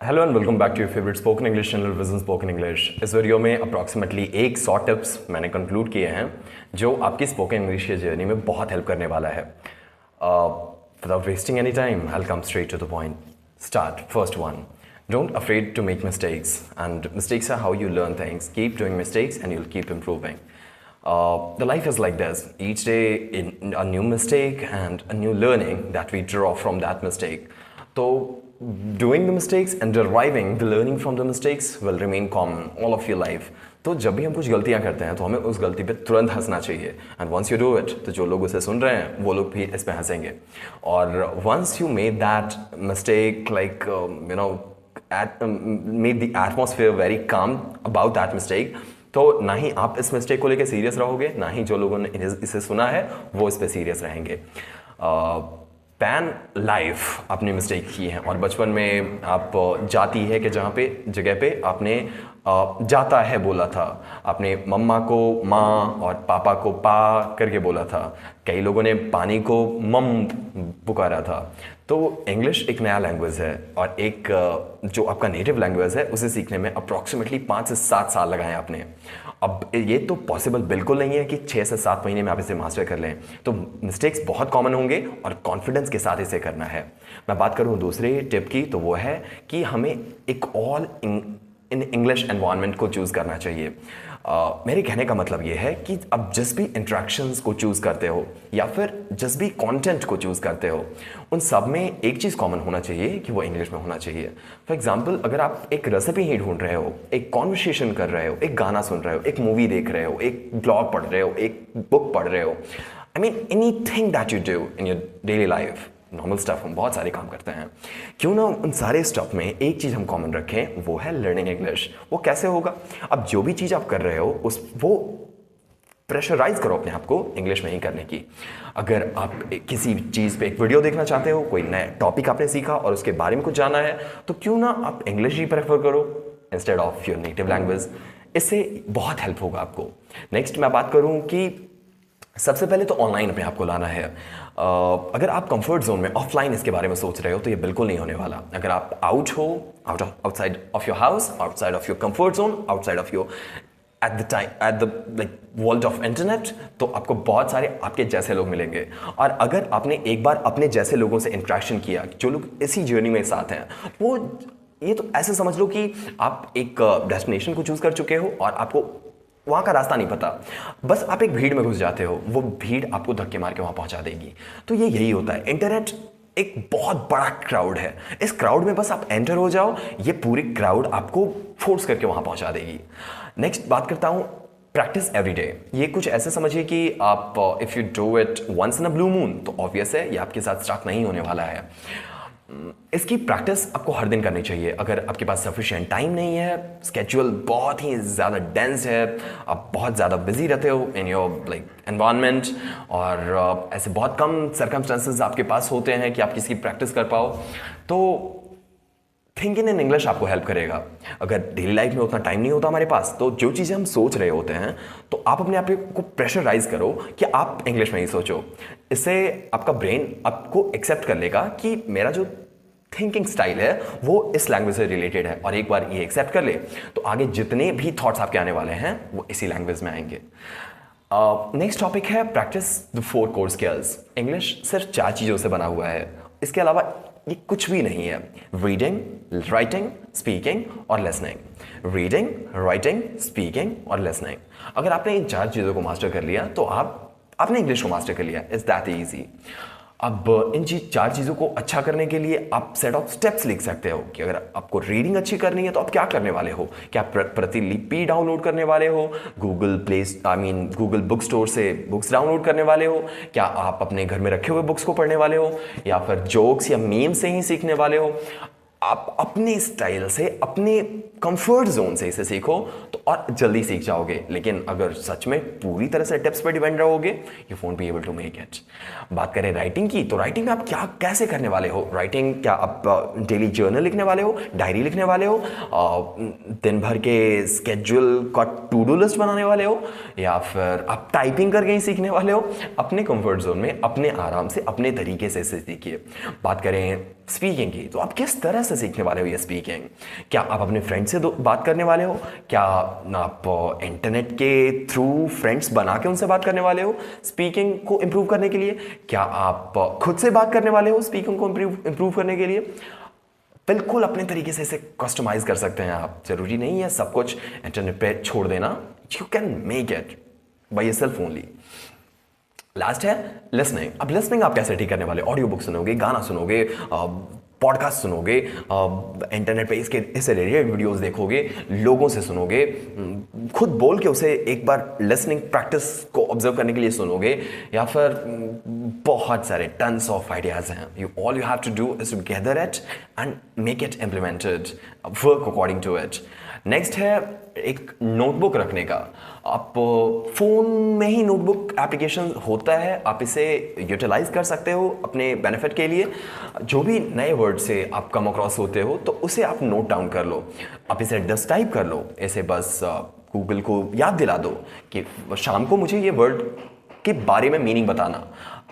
Hello and welcome back to your favourite spoken English channel Vision spoken English. इस video में approximately 100 tips मैंने conclude किए हैं जो आपकी स्पोकन इंग्लिश की जर्नी में बहुत हेल्प करने वाला है। Without wasting any time I will come straight to the point. Start first one, don't afraid to make mistakes and mistakes are how you learn things. Keep doing mistakes and you will keep improving. The life is like this. Each day in a new mistake and a new learning that we draw from that mistake. So doing the mistakes and deriving the learning from the mistakes will remain common all of your life. तो जब भी हम कुछ गलतियां करते हैं तो हमें उस गलती पे तुरंत हंसना चाहिए. And once you do it तो जो लोग उसे सुन रहे हैं वो लोग भी इस पे हंसेंगे. और once you made that mistake like made the atmosphere very calm about that mistake, तो ना ही आप इस मिस्टेक को लेकर सीरियस रहोगे, ना ही जो लोगों ने इसे सुना है वो इस पे सीरियस रहेंगे. पैन लाइफ अपनी मिस्टेक की है और बचपन में आप जाती है कि जगह पे आपने जाता है बोला था, आपने मम्मा को माँ और पापा को पा करके बोला था, कई लोगों ने पानी को मम पुकारा था. तो इंग्लिश एक नया लैंग्वेज है और एक जो आपका नेटिव लैंग्वेज है उसे सीखने में अप्रॉक्सीमेटली 5 से 7 साल लगाए आपने. अब ये तो पॉसिबल बिल्कुल नहीं है कि 6 से 7 महीने में आप इसे मास्टर कर लें. तो मिस्टेक्स बहुत कॉमन होंगे और कॉन्फिडेंस के साथ इसे करना है. मैं बात करूँ दूसरे टिप की तो वो है कि हमें एक ऑल इन इंग्लिश एनवायरनमेंट को चूज़ करना चाहिए. मेरे कहने का मतलब ये है कि अब जिस भी इंट्रैक्शंस को चूज़ करते हो या फिर जिस भी कंटेंट को चूज़ करते हो उन सब में एक चीज़ कॉमन होना चाहिए कि वो इंग्लिश में होना चाहिए. फॉर एग्जांपल, अगर आप एक रेसिपी ही ढूंढ रहे हो, एक कॉन्वर्सेशन कर रहे हो, एक गाना सुन रहे हो, एक मूवी देख रहे हो, एक ब्लॉग पढ़ रहे हो, एक बुक पढ़ रहे हो, I mean anything that you do in your daily life, normal stuff, हम बहुत सारे काम करते हैं, क्यों ना उन सारे स्टफ में एक चीज़ हम कॉमन रखें, वो है लर्निंग इंग्लिश. वो कैसे होगा? अब जो भी चीज़ आप कर रहे हो वो प्रेशराइज करो अपने आप को इंग्लिश में ही करने की. अगर आप किसी चीज़ पे एक वीडियो देखना चाहते हो, कोई नया टॉपिक आपने सीखा और उसके बारे में कुछ जानना है, तो क्यों ना आप इंग्लिश ही प्रेफर करो instead of your native language. इससे बहुत हेल्प होगा आपको. नेक्स्ट मैं बात करूँ कि सबसे पहले तो ऑनलाइन अपने आप को लाना है. अगर आप कंफर्ट जोन में ऑफलाइन इसके बारे में सोच रहे हो तो ये बिल्कुल नहीं होने वाला. अगर आप outside of your house, outside of your comfort zone, outside of your at the like world of internet, तो आपको बहुत सारे आपके जैसे लोग मिलेंगे. और अगर आपने एक बार अपने जैसे लोगों से इंटरेक्शन किया, जो लोग इसी जर्नी में साथ हैं, वो ये तो ऐसे समझ लो कि आप एक डेस्टिनेशन को चूज कर चुके हो और आपको वहाँ का रास्ता नहीं पता, बस आप एक भीड़ में घुस जाते हो, वो भीड़ आपको धक्के मार के वहाँ पहुँचा देगी. तो ये यही होता है. इंटरनेट एक बहुत बड़ा क्राउड है. इस क्राउड में बस आप एंटर हो जाओ, ये पूरी क्राउड आपको फोर्स करके वहाँ पहुँचा देगी. नेक्स्ट बात करता हूँ प्रैक्टिस एवरी डे. ये कुछ ऐसे समझिए कि आप if you do it once in a blue moon तो ऑब्वियस है ये आपके साथ स्टार्ट नहीं होने वाला है. इसकी प्रैक्टिस आपको हर दिन करनी चाहिए. अगर आपके पास सफिशिएंट टाइम नहीं है, स्केड्यूल बहुत ही ज़्यादा डेंस है, आप बहुत ज़्यादा बिजी रहते हो इन योर लाइक एनवायरनमेंट और ऐसे बहुत कम सर्कमस्टेंसेस आपके पास होते हैं कि आप किसी प्रैक्टिस कर पाओ, तो थिंकिंग इन इंग्लिश आपको हेल्प करेगा. अगर डेली लाइफ में उतना टाइम नहीं होता हमारे पास, तो जो चीज़ें हम सोच रहे होते हैं तो आप अपने आप को प्रेशराइज करो कि आप इंग्लिश में ही सोचो. इससे आपका ब्रेन आपको एक्सेप्ट कर लेगा कि मेरा जो थिंकिंग स्टाइल है वो इस लैंग्वेज से रिलेटेड है, और एक बार ये एक्सेप्ट कर ले तो आगे जितने भी थॉट्स आपके आने वाले हैं वो इसी लैंग्वेज में आएंगे. नेक्स्ट टॉपिक है practice the 4 core skills. English सिर्फ 4 चीज़ों से बना हुआ है. इसके अलावा ये कुछ भी नहीं है. रीडिंग, राइटिंग, स्पीकिंग और लिसनिंग. रीडिंग, राइटिंग, स्पीकिंग और लिसनिंग. अगर आपने इन 4 चीज़ों को मास्टर कर लिया तो आपने इंग्लिश को मास्टर कर लिया. It's that easy. अब इन 4 चीज़ों को अच्छा करने के लिए आप सेट ऑफ स्टेप्स लिख सकते हो कि अगर आपको रीडिंग अच्छी करनी है तो आप क्या करने वाले हो. क्या आप प्रतिलिपि डाउनलोड करने वाले हो, गूगल बुक स्टोर से बुक्स डाउनलोड करने वाले हो, क्या आप अपने घर में रखे हुए बुक्स को पढ़ने वाले हो, या फिर जोक्स या मीम से ही सीखने वाले हो. आप अपने स्टाइल से, अपने कंफर्ट जोन से इसे सीखो तो और जल्दी सीख जाओगे. लेकिन अगर सच में पूरी तरह से टिप्स पर डिपेंड रहोगे, you won't be able to make it. बात करें राइटिंग की, तो राइटिंग में आप क्या कैसे करने वाले हो. राइटिंग क्या आप डेली जर्नल लिखने वाले हो, डायरी लिखने वाले हो, दिन भर के स्केड्यूल का टू डू लिस्ट बनाने वाले हो, या फिर आप टाइपिंग करके ही सीखने वाले हो. अपने कंफर्ट जोन में, अपने आराम से, अपने तरीके से इसे सीखिए. बात करें स्पीकिंग की, तो आप किस तरह से सीखने वाले हो ये स्पीकिंग? क्या आप अपने फ्रेंड से बात करने वाले हो? क्या आप इंटरनेट के थ्रू फ्रेंड्स बना के उनसे बात करने वाले हो स्पीकिंग को इम्प्रूव करने के लिए? क्या आप खुद से बात करने वाले हो स्पीकिंग को इम्प्रूव करने के लिए? बिल्कुल अपने तरीके से इसे कस्टमाइज कर सकते हैं आप। जरूरी नहीं है सब कुछ इंटरनेट पे छोड़ देना। You can make it by yourself only. Last है लिसनिंग। अब लिसनिंग आप कैसे ठीक करने वाले? ऑडियो बुक सुनोगे, गाना सुनोगे, पॉडकास्ट सुनोगे, इंटरनेट पे इससे रिलेटेड वीडियोस देखोगे, लोगों से सुनोगे, खुद बोल के उसे एक बार लिसनिंग प्रैक्टिस को ऑब्जर्व करने के लिए सुनोगे, या फिर बहुत सारे टन्स ऑफ आइडियाज हैं। All you have to do is to gather it and make it implemented, work according to it. Next है एक नोटबुक रखने का। आप फोन में ही नोटबुक एप्लीकेशन होता है, आप इसे यूटिलाइज कर सकते हो अपने बेनिफिट के लिए। जो भी नए वर्ड से आप कम अक्रॉस होते हो तो उसे आप नोट डाउन कर लो, आप इसे डस्ट टाइप कर लो, ऐसे बस गूगल को याद दिला दो कि शाम को मुझे ये वर्ड के बारे में मीनिंग बताना,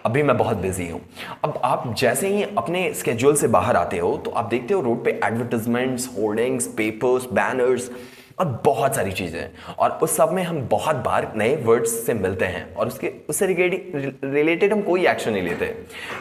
अभी मैं बहुत बिजी हूँ। अब आप जैसे ही अपने स्केड्यूल से बाहर आते हो तो आप देखते हो रोड पे एडवर्टाइजमेंट्स, होर्डिंग्स, पेपर्स, बैनर्स और बहुत सारी चीज़ें, और उस सब में हम बहुत बार नए वर्ड्स से मिलते हैं और उससे रिलेटेड हम कोई एक्शन नहीं लेते।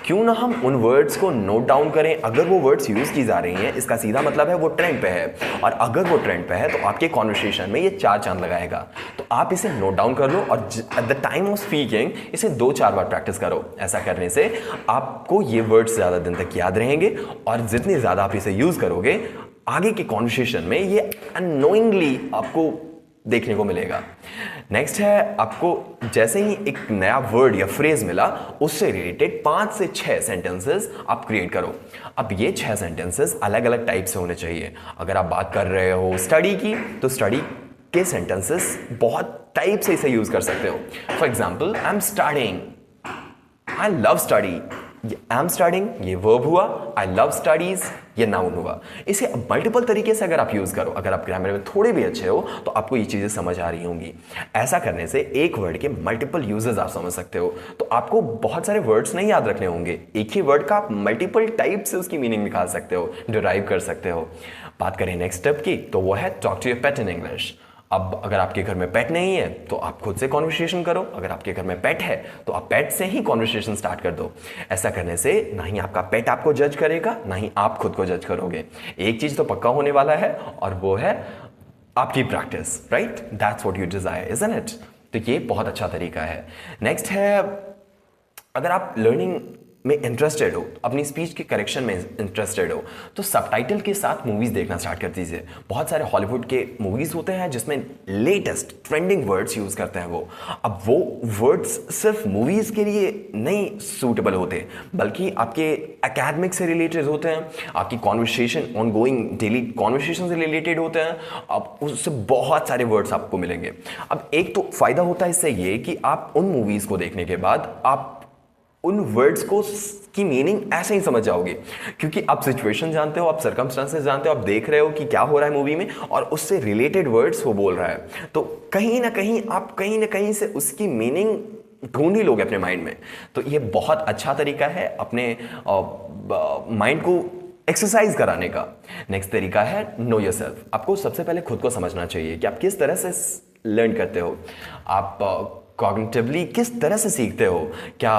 क्यों ना हम उन वर्ड्स को नोट डाउन करें? अगर वो वर्ड्स यूज़ की जा रही हैं, इसका सीधा मतलब है वो ट्रेंड पे है, और अगर वो ट्रेंड पे है तो आपके कॉन्वर्सेशन में ये 4 चांद लगाएगा। तो आप इसे नोट डाउन कर लो और at the time of speaking इसे 2-4 बार प्रैक्टिस करो। ऐसा करने से आपको ये वर्ड्स ज़्यादा दिन तक याद रहेंगे, और जितनी ज़्यादा आप इसे यूज़ करोगे आगे के कॉन्वर्सेशन में ये अननोइंगली आपको देखने को मिलेगा। नेक्स्ट है, आपको जैसे ही एक नया वर्ड या फ्रेज मिला उससे रिलेटेड 5 से 6 सेंटेंसेस आप क्रिएट करो। अब ये 6 सेंटेंसेस अलग अलग टाइप से होने चाहिए। अगर आप बात कर रहे हो स्टडी की, तो स्टडी के सेंटेंसेस बहुत टाइप से इसे यूज कर सकते हो। For example, I am studying, I love study. I am studying ये वर्ब हुआ, आई लव स्टडीज ये नाउन हुआ। इसे मल्टीपल तरीके से अगर आप यूज करो, अगर आप ग्रामर में थोड़े भी अच्छे हो तो आपको ये चीजें समझ आ रही होंगी। ऐसा करने से एक वर्ड के मल्टीपल यूजेस आप समझ सकते हो। तो आपको बहुत सारे वर्ड्स नहीं याद रखने होंगे, एक ही वर्ड का आप मल्टीपल टाइप से उसकी मीनिंग निकाल सकते हो, डिराइव कर सकते हो। बात करें नेक्स्ट स्टेप की, तो वो है talk to your pet in English. अब अगर आपके घर में पेट नहीं है तो आप खुद से कॉन्वर्सेशन करो, अगर आपके घर में पेट है तो आप पेट से ही कॉन्वर्सेशन स्टार्ट कर दो। ऐसा करने से ना ही आपका पेट आपको जज करेगा, ना ही आप खुद को जज करोगे। एक चीज तो पक्का होने वाला है और वो है आपकी practice, right? That's what you desire, isn't it? तो ये बहुत अच्छा तरीका है। नेक्स्ट है, अगर आप लर्निंग में इंटरेस्टेड हो, अपनी स्पीच के करेक्शन में इंटरेस्टेड हो, तो सबटाइटल के साथ मूवीज देखना स्टार्ट कर दीजिए। बहुत सारे हॉलीवुड के मूवीज होते हैं जिसमें लेटेस्ट ट्रेंडिंग वर्ड्स यूज करते हैं वो। अब वो वर्ड्स सिर्फ मूवीज के लिए नहीं सूटेबल होते, बल्कि आपके एकेडमिक से रिलेटेड होते हैं, आपकी कॉन्वर्सेशन, ऑनगोइंग डेली कॉन्वर्सेशन से रिलेटेड होते हैं। अब उससे बहुत सारे वर्ड्स आपको मिलेंगे। अब एक तो फायदा होता है इससे ये कि आप उन मूवीज को देखने के बाद आप उन वर्ड्स को की मीनिंग ऐसे ही समझ जाओगे, क्योंकि आप सिचुएशन जानते हो, आप सर्कमस्टांसेस जानते हो, आप देख रहे हो कि क्या हो रहा है मूवी में और उससे रिलेटेड वर्ड्स वो बोल रहा है। तो कहीं ना कहीं आप कहीं ना कहीं से उसकी मीनिंग ढूंढ ही लोगे अपने माइंड में। तो ये बहुत अच्छा तरीका है अपने माइंड को एक्सरसाइज कराने का। नेक्स्ट तरीका है नो योरसेल्फ। आपको सबसे पहले खुद को समझना चाहिए कि आप किस तरह से लर्न करते हो, आप कॉग्निटिवली किस तरह से सीखते हो। क्या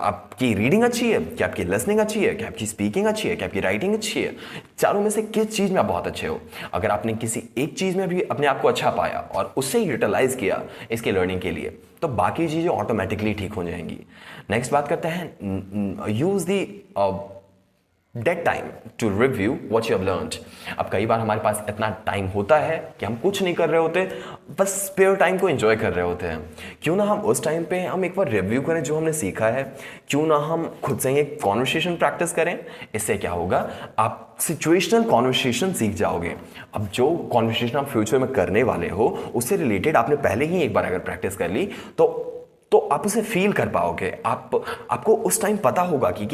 आपकी रीडिंग अच्छी है, क्या आपकी लिसनिंग अच्छी है, क्या आपकी स्पीकिंग अच्छी है, क्या आपकी राइटिंग अच्छी है? चारों में से किस चीज़ में आप बहुत अच्छे हो? अगर आपने किसी एक चीज़ में भी अपने आप को अच्छा पाया और उससे यूटिलाइज किया इसके लर्निंग के लिए, तो बाकी चीज़ें ऑटोमेटिकली ठीक हो जाएंगी। नेक्स्ट बात करते हैं, use the dead time to review what you have learned. अब कई बार हमारे पास इतना टाइम होता है कि हम कुछ नहीं कर रहे होते, बस स्पेयर टाइम को एंजॉय कर रहे होते हैं। क्यों ना हम उस टाइम पे हम एक बार रिव्यू करें जो हमने सीखा है, क्यों ना हम खुद से ही एक कॉन्वर्सेशन प्रैक्टिस करें। इससे क्या होगा, आप सिचुएशनल कॉन्वर्सेशन सीख जाओगे। अब जो कॉन्वर्सेशन आप फ्यूचर में करने वाले हो उससे रिलेटेड आपने पहले ही एक बार अगर प्रैक्टिस कर ली तो आप उसे फील कर पाओगे। आपको उस टाइम पता होगा कि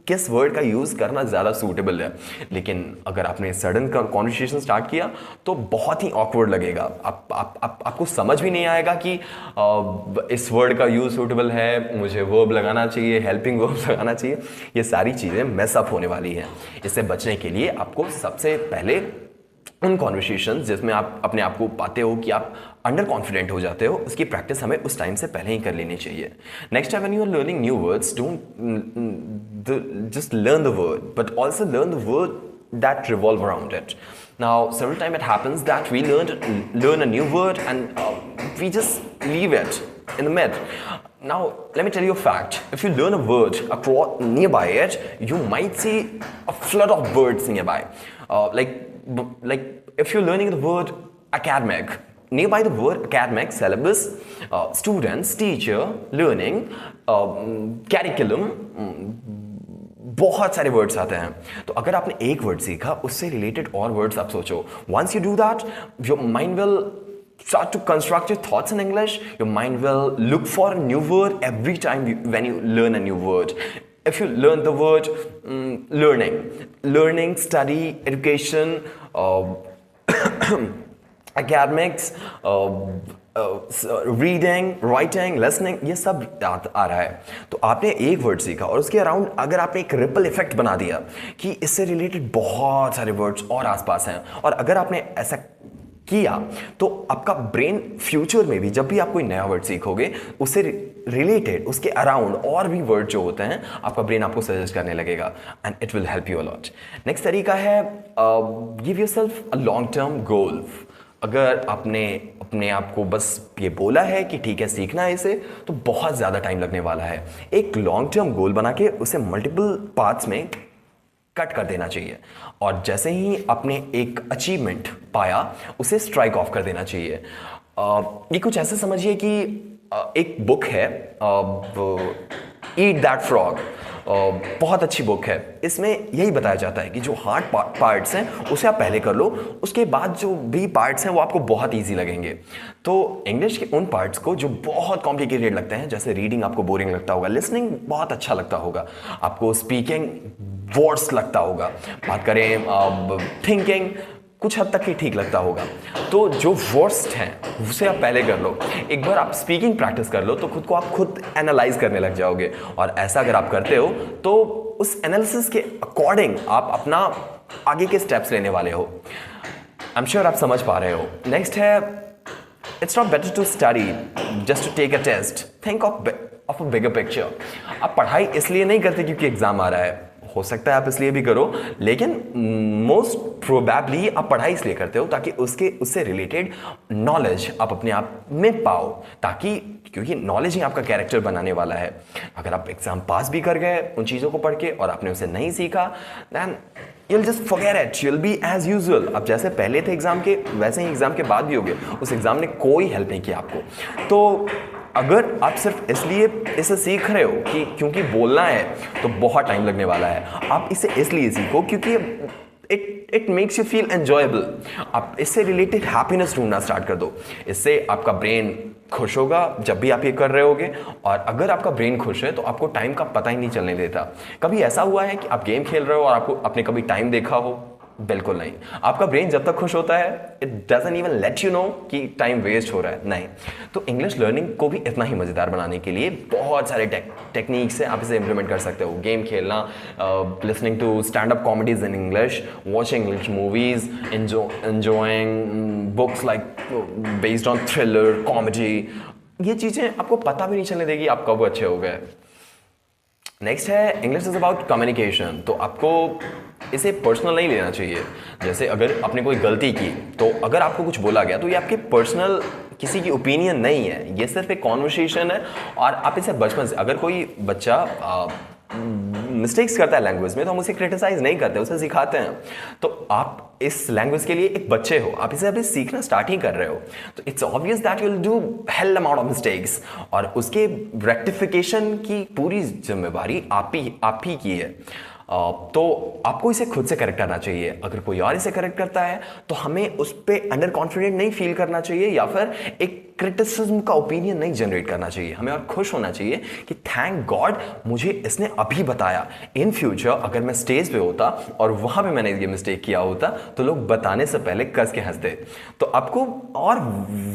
किस वर्ड का यूज़ करना ज़्यादा सूटेबल है। लेकिन अगर आपने सडन कॉन्वर्सेशन स्टार्ट किया तो बहुत ही ऑकवर्ड लगेगा, आपको समझ भी नहीं आएगा कि इस वर्ड का यूज़ सूटेबल है, मुझे वर्ब लगाना चाहिए, हेल्पिंग वर्ब लगाना चाहिए। ये सारी चीज़ें मेसअप होने वाली हैं। इससे बचने के लिए आपको सबसे पहले उन कॉन्वर्सेशन जिसमें आप अपने आप को पाते हो कि आप अंडर कॉन्फिडेंट हो जाते हो, उसकी प्रैक्टिस हमें उस टाइम से पहले ही कर लेनी चाहिए। नेक्स्ट है, when you are learning new words, don't just learn the word but also learn the word that revolve around it. Now, several times it happens that we learn a new word and we just leave it in the mid. Now, let me tell you a fact. If you learn a word across nearby it, you might see a flood of words nearby. Like if you're learning the word academic, nearby the word academic, syllabus, students, teacher, learning, curriculum, बहुत सारे words आते हैं। तो अगर आपने एक word सीखा, उससे रिलेटेड और वर्ड्स आप सोचो। Once you do that, your mind will start to construct your thoughts in English. Your mind will look for a new word every time when you learn a new word. If you learn the word learning, study, education, academics, reading, writing, listening, ये सब आ रहा है। तो आपने एक word सीखा और उसके अराउंड अगर आपने एक रिपल इफेक्ट बना दिया कि इससे रिलेटेड बहुत सारे वर्ड्स और आसपास हैं, और अगर आपने ऐसा किया तो आपका ब्रेन फ्यूचर में भी जब भी आप कोई नया वर्ड सीखोगे, उससे रिलेटेड उसके अराउंड और भी वर्ड जो होते हैं, आपका ब्रेन आपको सजेस्ट करने लगेगा and it will help you a lot. Next तरीका है, give yourself a long term goal. अगर आपने अपने आप को बस ये बोला है कि ठीक है सीखना है इसे, तो बहुत ज़्यादा टाइम लगने वाला है। एक लॉन्ग टर्म गोल बना के उसे मल्टीपल पार्ट्स में कट कर देना चाहिए, और जैसे ही आपने एक अचीवमेंट पाया उसे स्ट्राइक ऑफ कर देना चाहिए। ये कुछ ऐसे समझिए कि एक बुक है, ईट दैट फ्रॉग, बहुत अच्छी बुक है। इसमें यही बताया जाता है कि जो हार्ड पार्ट्स हैं उसे आप पहले कर लो, उसके बाद जो भी पार्ट्स हैं वो आपको बहुत इजी लगेंगे। तो इंग्लिश के उन पार्ट्स को जो बहुत कॉम्प्लिकेटेड लगते हैं, जैसे रीडिंग आपको बोरिंग लगता होगा, लिसनिंग बहुत अच्छा लगता होगा, आपको स्पीकिंग वर्ड्स लगता होगा, बात करें थिंकिंग कुछ हद तक ही ठीक लगता होगा, तो जो वर्स्ट हैं उसे आप पहले कर लो। एक बार आप स्पीकिंग प्रैक्टिस कर लो तो खुद को आप खुद एनालाइज करने लग जाओगे, और ऐसा अगर आप करते हो तो उस एनालिसिस के अकॉर्डिंग आप अपना आगे के स्टेप्स लेने वाले हो। आई एम श्योर आप समझ पा रहे हो। नेक्स्ट है, it's not better to study just to take a test, think of a bigger picture. आप पढ़ाई इसलिए नहीं करते क्योंकि एग्जाम आ रहा है, हो सकता है आप इसलिए भी करो, लेकिन मोस्ट प्रोबेबली आप पढ़ाई इसलिए करते हो ताकि उससे रिलेटेड नॉलेज आप अपने आप में पाओ, ताकि क्योंकि नॉलेज ही आपका कैरेक्टर बनाने वाला है। अगर आप एग्जाम पास भी कर गए उन चीज़ों को पढ़ के और आपने उसे नहीं सीखा, then you'll just forget it, you'll be as usual। अब जैसे पहले थे एग्जाम के, वैसे ही एग्जाम के बाद भी होगे। उस एग्जाम ने कोई हेल्प नहीं किया आपको। तो अगर आप सिर्फ इसलिए इसे सीख रहे हो कि क्योंकि बोलना है, तो बहुत टाइम लगने वाला है। आप इसे इसलिए सीखो क्योंकि it makes you feel enjoyable. आप इससे रिलेटेड हैप्पीनेस ढूंढना स्टार्ट कर दो। इससे आपका ब्रेन खुश होगा जब भी आप ये कर रहे होगे, और अगर आपका ब्रेन खुश है तो आपको टाइम का पता ही नहीं चलने देता। कभी ऐसा हुआ है कि आप गेम खेल रहे हो और आपने कभी टाइम देखा हो? बिल्कुल नहीं। आपका ब्रेन जब तक खुश होता है, it doesn't even let you know कि टाइम वेस्ट हो रहा है, नहीं। तो इंग्लिश लर्निंग को भी इतना ही मज़ेदार बनाने के लिए बहुत सारे टेक्निक्स हैं, आप इसे इंप्लीमेंट कर सकते हो। गेम खेलना, listening to stand up comedies in English, watching English movies, enjoying books like based on thriller, comedy. ये चीज़ें आपको पता भी नहीं चलने देगी आप कब अच्छे हो गए। नेक्स्ट है, इंग्लिश इज अबाउट कम्युनिकेशन। तो आपको इसे पर्सनल नहीं लेना चाहिए। जैसे अगर आपने कोई गलती की, तो अगर आपको कुछ बोला गया तो ये आपके पर्सनल किसी की ओपिनियन नहीं है, ये सिर्फ एक कॉन्वर्सेशन है। और आप इसे बचपन से, अगर कोई बच्चा मिस्टेक्स करता है लैंग्वेज में, तो हम उसे क्रिटिसाइज नहीं करते, उसे सिखाते हैं। तो आप इस लैंग्वेज के लिए एक बच्चे हो, आप इसे अभी सीखना स्टार्ट ही कर रहे हो, तो it's obvious that you will do hello amount of mistakes, और उसके रेक्टिफिकेशन की पूरी जिम्मेवारी आप ही की है। तो आपको इसे खुद से करेक्ट करना चाहिए। अगर कोई और इसे करेक्ट करता है तो हमें उस पर अंडर कॉन्फिडेंट नहीं फील करना चाहिए, या फिर एक क्रिटिसिज्म का ओपिनियन नहीं जनरेट करना चाहिए, हमें और खुश होना चाहिए कि थैंक गॉड मुझे इसने अभी बताया। इन फ्यूचर अगर मैं स्टेज पे होता और वहां पे मैंने ये मिस्टेक किया होता तो लोग बताने से पहले कस के हंसते। तो आपको और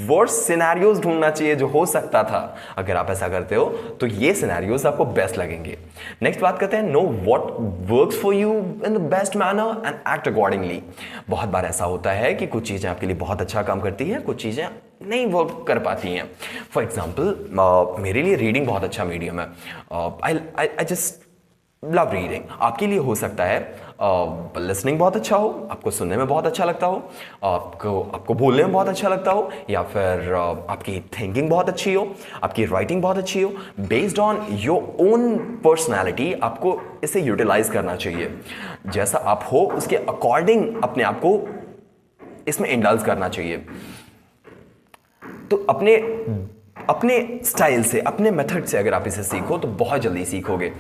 वर्स सिनेरियोज ढूंढना चाहिए जो हो सकता था। अगर आप ऐसा करते हो तो ये सिनेरियोज आपको बेस्ट लगेंगे। नेक्स्ट बात करते हैं, know what works for you in the best manner and act accordingly. बहुत बार ऐसा होता है कि कुछ चीजें आपके लिए बहुत अच्छा काम करती है, कुछ चीजें नहीं वर्क कर पाती हैं। फॉर एग्जाम्पल मेरे लिए रीडिंग बहुत अच्छा मीडियम है। I just love reading. आपके लिए हो सकता है लिसनिंग बहुत अच्छा हो, आपको सुनने में बहुत अच्छा लगता हो, आपको बोलने में बहुत अच्छा लगता हो, या फिर आपकी थिंकिंग बहुत अच्छी हो, आपकी राइटिंग बहुत अच्छी हो। Based on your own personality आपको इसे यूटिलाइज करना चाहिए। जैसा आप हो उसके अकॉर्डिंग अपने आप को इसमें इंडल्ज करना चाहिए। तो अपने स्टाइल से, अपने मेथड से अगर आप इसे सीखो तो बहुत जल्दी सीखोगे।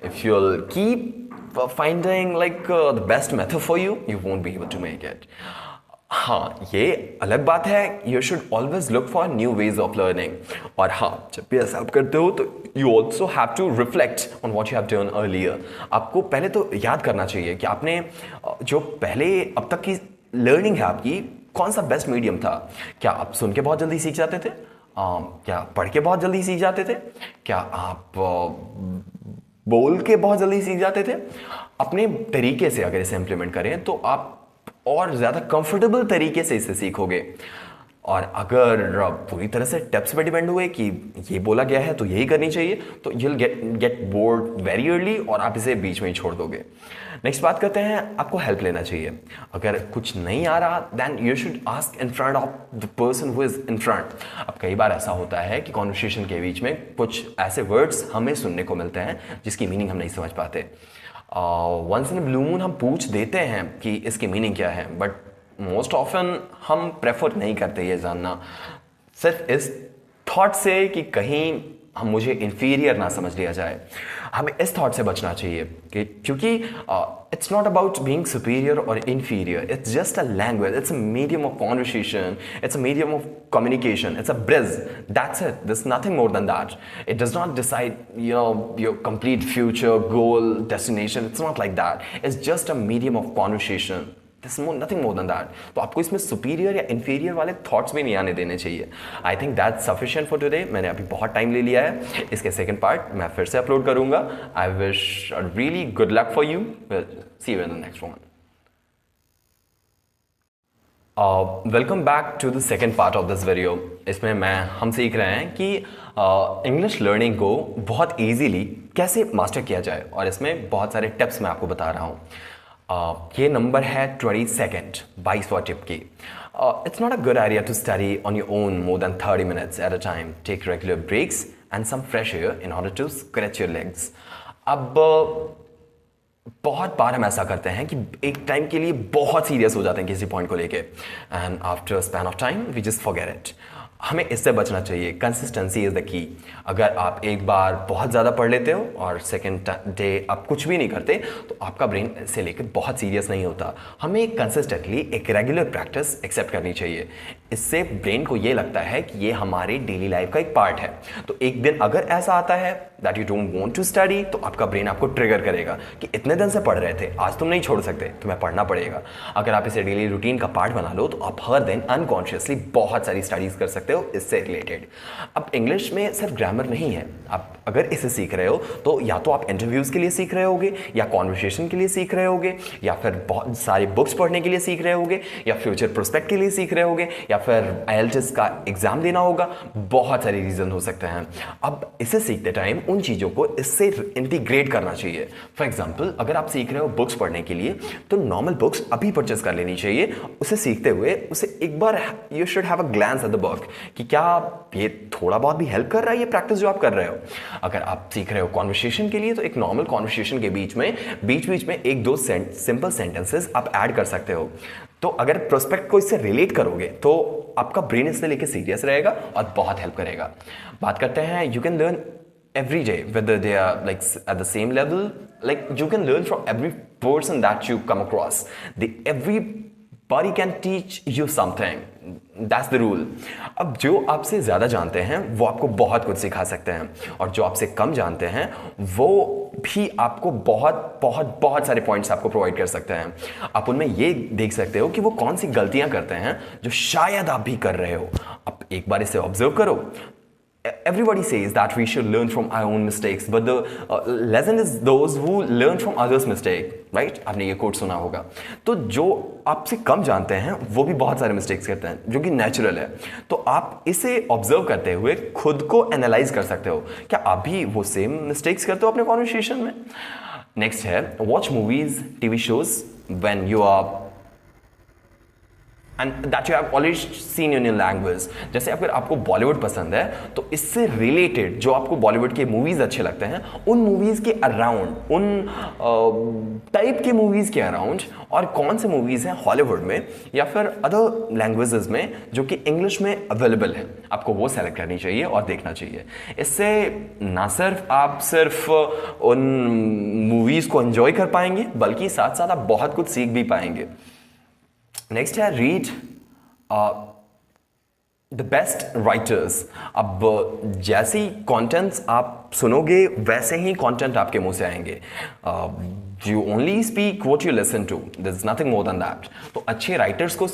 If you will keep finding like the best method for you, you won't be able to make it. हाँ, ये अलग बात है, you should always look for new ways of learning. और हाँ, जब भी ऐसा आप करते हो तो you also have to reflect on what you have done earlier. आपको पहले तो याद करना चाहिए कि आपने जो पहले अब तक की लर्निंग है आपकी, कौन सा बेस्ट मीडियम था। क्या आप सुन के बहुत जल्दी सीख जाते थे? क्या पढ़ के बहुत जल्दी सीख जाते थे? क्या आप बोल के बहुत जल्दी सीख जाते थे? अपने तरीके से अगर इसे इंप्लीमेंट करें तो आप और ज़्यादा कंफर्टेबल तरीके से इसे सीखोगे। और अगर पूरी तरह से टिप्स पे डिपेंड हुए कि ये बोला गया है तो यही करनी चाहिए, तो you'll get bored very early और आप इसे बीच में ही छोड़ दोगे। नेक्स्ट बात करते हैं, आपको हेल्प लेना चाहिए। अगर कुछ नहीं आ रहा then you should ask in front of the person who is in front. अब कई बार ऐसा होता है कि कॉन्वर्सेशन के बीच में कुछ ऐसे वर्ड्स हमें सुनने को मिलते हैं जिसकी मीनिंग हम नहीं समझ पाते। वंस इन ब्लू मून हम पूछ देते हैं कि इसकी मीनिंग क्या है, बट मोस्ट ऑफन हम प्रेफर नहीं करते ये जानना, सिर्फ इस थॉट से कि कहीं हम मुझे इंफीरियर ना समझ लिया जाए। हमें इस थॉट से बचना चाहिए कि क्योंकि it's not about being superior और inferior, it's just a language, it's a medium of conversation, it's a medium of communication, it's a bridge, that's it, there's nothing more than that. It does not decide your complete future goal destination, it's not like that. It's just a medium of conversation, there's nothing more than that. तो आपको इसमें superior या inferior वाले thoughts भी नहीं आने देने चाहिए. I think that's sufficient for today. मैंने अभी बहुत टाइम ले लिया है, इसके सेकंड पार्ट मैं फिर से अपलोड करूंगा. I wish a really good luck for you. We'll see you in the next one. Welcome back to the second part of this video. इसमें हम सीख रहे हैं कि इंग्लिश लर्निंग को बहुत इजीली कैसे मास्टर किया जाए, और इसमें बहुत सारे टिप्स मैं आपको बता रहा हूँ। ये नंबर है 22 22वां टिप की। It's not a good idea to study on your own more than 30 minutes at a time. Take regular breaks and some fresh air in order to scratch your legs. अब बहुत बार हम ऐसा करते हैं कि एक टाइम के लिए बहुत सीरियस हो जाते हैं किसी पॉइंट को लेके, and after span of time we just forget it. हमें इससे बचना चाहिए। Consistency is the key. अगर आप एक बार बहुत ज़्यादा पढ़ लेते हो और सेकेंड डे आप कुछ भी नहीं करते तो आपका ब्रेन से लेकर बहुत सीरियस नहीं होता। हमें कंसिस्टेंटली एक रेगुलर प्रैक्टिस एक्सेप्ट करनी चाहिए। इससे ब्रेन को ये लगता है कि ये हमारे डेली लाइफ का एक पार्ट है। तो एक दिन अगर ऐसा आता है that you don't want to study, तो आपका ब्रेन आपको ट्रिगर करेगा कि इतने दिन से पढ़ रहे थे, आज तुम नहीं छोड़ सकते, तुम्हें पढ़ना पड़ेगा। अगर आप इसे डेली रूटीन का पार्ट बना लो तो आप हर दिन अनकॉन्शियसली बहुत सारी स्टडीज कर सकते हो इससे रिलेटेड। अब इंग्लिश में सिर्फ ग्रामर नहीं है। आप अगर इसे सीख रहे हो तो या तो आप इंटरव्यूज के लिए सीख रहे होगे, या कॉन्वर्सेशन के लिए सीख रहे होगे, या फिर बहुत सारी बुक्स पढ़ने के लिए सीख रहे होगे, या फ्यूचर प्रोस्पेक्ट के लिए सीख रहे होगे, या फिर IELTS का एग्जाम देना होगा। बहुत सारे रीजन हो सकते हैं। अब इसे सीखते टाइम उन चीज़ों को इससे इंटीग्रेट करना चाहिए। फॉर एग्जाम्पल, अगर आप सीख रहे हो बुक्स पढ़ने के लिए तो नॉर्मल बुक्स अभी परचेस कर लेनी चाहिए। उसे सीखते हुए उसे एक बार you should have a glance at the book कि क्या ये थोड़ा बहुत भी हेल्प कर रहा है ये प्रैक्टिस जो आप कर रहे हो। अगर आप सीख रहे हो कॉन्वर्सेशन के लिए तो एक नॉर्मल कॉन्वर्सेशन के बीच में एक दो सिंपल सेंटेंसेस आप ऐड कर सकते हो। तो अगर प्रोस्पेक्ट को इससे रिलेट करोगे तो आपका ब्रेन इससे लेके सीरियस रहेगा और बहुत हेल्प करेगा। बात करते हैं, you can learn every day whether they are like at the same level, like you can learn from every person that you come across. Everybody can teach you something. That's the rule. अब जो आपसे ज़्यादा जानते हैं वो आपको बहुत कुछ सिखा सकते हैं, और जो आपसे कम जानते हैं वो भी आपको बहुत बहुत बहुत सारे पॉइंट्स आपको प्रोवाइड कर सकते हैं। आप उनमें ये देख सकते हो कि वो कौन सी गलतियां करते हैं जो शायद आप भी कर रहे हो। आप एक बार इसे ऑब्जर्व करो। Everybody says that we should learn from our own mistakes, but the lesson is those who learn from others' mistake, right? आपने ये कोट सुना होगा। तो जो आपसे कम जानते हैं वो भी बहुत सारे मिस्टेक्स करते हैं, जो कि नेचुरल है। तो आप इसे ऑब्जर्व करते हुए खुद को एनालाइज कर सकते हो, क्या आप भी वो सेम मिस्टेक्स करते हो अपने कॉन्वर्सेशन में। नेक्स्ट है watch movies, TV shows when you are and that you have already seen in your language. जैसे अगर आपको बॉलीवुड पसंद है तो इससे रिलेटेड जो आपको बॉलीवुड के मूवीज अच्छे लगते हैं उन मूवीज के अराउंड, उन टाइप के मूवीज के अराउंड, और कौन से मूवीज हैं हॉलीवुड में या फिर अदर लैंग्वेजेस में जो कि इंग्लिश में अवेलेबल है, आपको वो सेलेक्ट करनी चाहिए और देखना चाहिए। इससे ना सिर्फ आप सिर्फ उन मूवीज को एंजॉय कर पाएंगे बल्कि साथ साथ आप बहुत कुछ सीख भी पाएंगे। नेक्स्ट है रीड द बेस्ट राइटर्स। अब जैसी कंटेंट्स आप सुनोगे वैसे ही कंटेंट आपके मुंह से आएंगे। You only speak what you listen to, there is nothing more than that. तो अच्छे राइटर्स को